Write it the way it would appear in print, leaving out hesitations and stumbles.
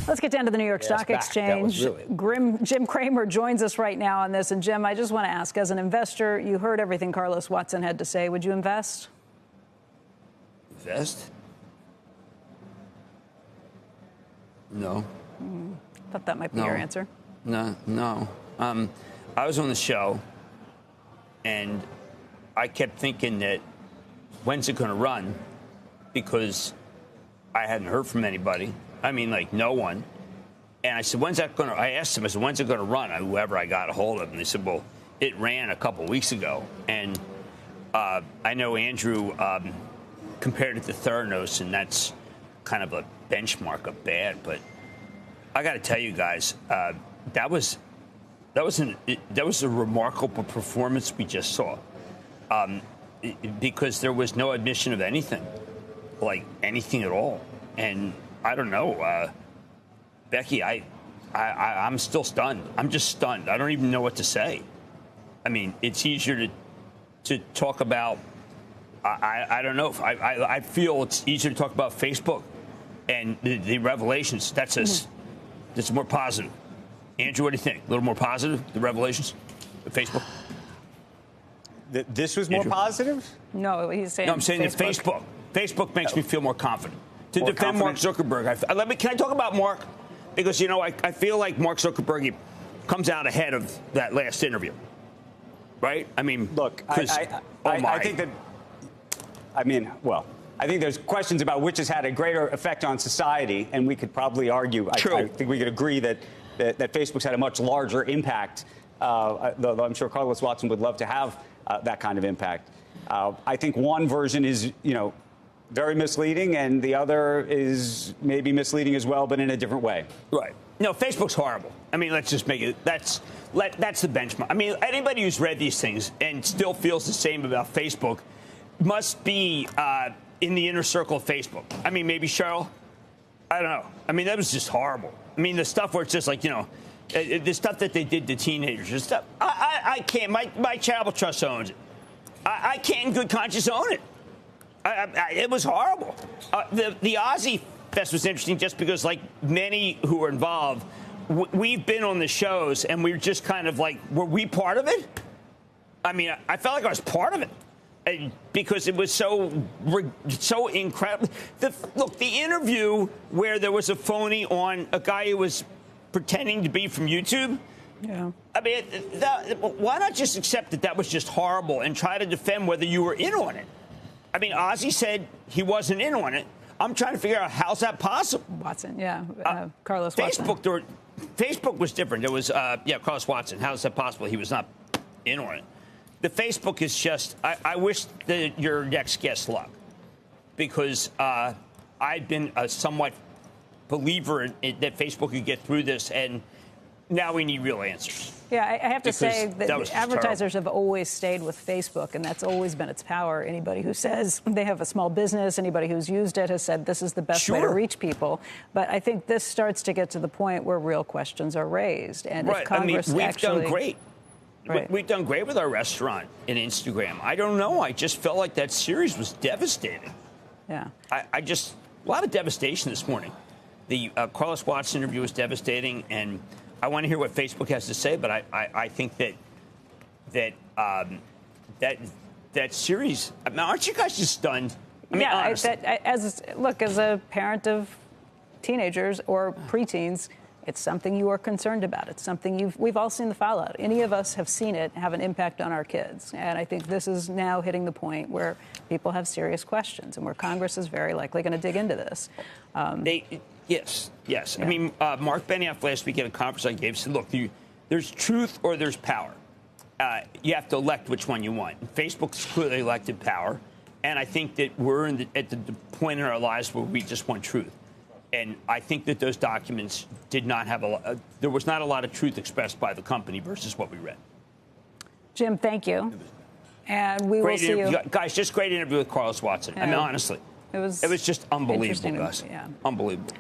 Let's get down to the New York Stock Exchange. Jim Cramer joins us right now on this. And Jim, I just want to ask, as an investor, you heard everything Carlos Watson had to say. Would you invest? Invest? No. Thought that might be your answer. No. I was on the show, and I kept thinking that when's it going to run? Because I hadn't heard from anybody. I mean, like, no one. And I said, when's that going to... I asked them, I said, when's it going to run? Whoever I got a hold of. And they said, well, it ran a couple weeks ago. And I know Andrew compared it to Theranos, and that's kind of a benchmark of bad. But I got to tell you guys, that was a remarkable performance we just saw. Because there was no admission of anything, like anything at all. And I don't know, Becky, I'm still stunned. I'm just stunned. I don't even know what to say. I mean, it's easier to talk about, I don't know. I feel it's easier to talk about Facebook and the revelations. That's more positive. Andrew, what do you think? A little more positive, the revelations of Facebook? This was more positive? No, he's saying. No, I'm saying that Facebook. Facebook makes me feel more confident. To defend Mark Zuckerberg, can I talk about Mark? Because, you know, I feel like Mark Zuckerberg comes out ahead of that last interview. Right? I mean, look, I think that, I think there's questions about which has had a greater effect on society, and we could probably argue. True. I think we could agree that Facebook's had a much larger impact, though I'm sure Carlos Watson would love to have that kind of impact. I think one version is, very misleading, and the other is maybe misleading as well, but in a different way. Right. No, Facebook's horrible. I mean, let's just make it. That's the benchmark. I mean, anybody who's read these things and still feels the same about Facebook must be in the inner circle of Facebook. I mean, maybe Cheryl. I don't know. I mean, that was just horrible. I mean, the stuff where it's just like, the stuff that they did to teenagers and stuff. I can't. My charitable trust owns it. I can't in good conscience own it. It was horrible. The Aussie Fest was interesting just because, like many who were involved, we've been on the shows and we're just kind of like, were we part of it? I mean, I felt like I was part of it because it was so incredible. Look, the interview where there was a phony on a guy who was pretending to be from YouTube. Yeah. I mean, why not just accept that was just horrible and try to defend whether you were in on it? I mean, Ozzy said he wasn't in on it. I'm trying to figure out how's that possible. Watson, yeah. Carlos Watson. Facebook was different. It was, Carlos Watson. How is that possible? He was not in on it. The Facebook is just, I wish that your next guest luck, because I've been a somewhat believer that Facebook could get through this, and now we need real answers. Yeah, I have to say that advertisers have always stayed with Facebook, and that's always been its power. Anybody who says they have a small business, anybody who's used it has said this is the best way to reach people. But I think this starts to get to the point where real questions are raised. And if Congress we've done great. Right. We've done great with our restaurant and Instagram. I don't know. I just felt like that series was devastating. Yeah. A lot of devastation this morning. The Carlos Watson interview was devastating, and I want to hear what Facebook has to say, but I think that series. I mean, aren't you guys just stunned? I mean, as a parent of teenagers or preteens, it's something you are concerned about. It's something we've all seen the fallout. Any of us have seen it have an impact on our kids, and I think this is now hitting the point where people have serious questions, and where Congress is very likely going to dig into this. Yes. Yeah. I mean, Mark Benioff last week at a conference I gave said, look, there's truth or there's power. You have to elect which one you want. Facebook's clearly elected power, and I think that we're at the point in our lives where we just want truth. And I think that those documents did not have there was not a lot of truth expressed by the company versus what we read. Jim, thank you. And we will see you. Guys, just great interview with Carlos Watson. I mean, honestly. It was just unbelievable, guys. Yeah. Unbelievable.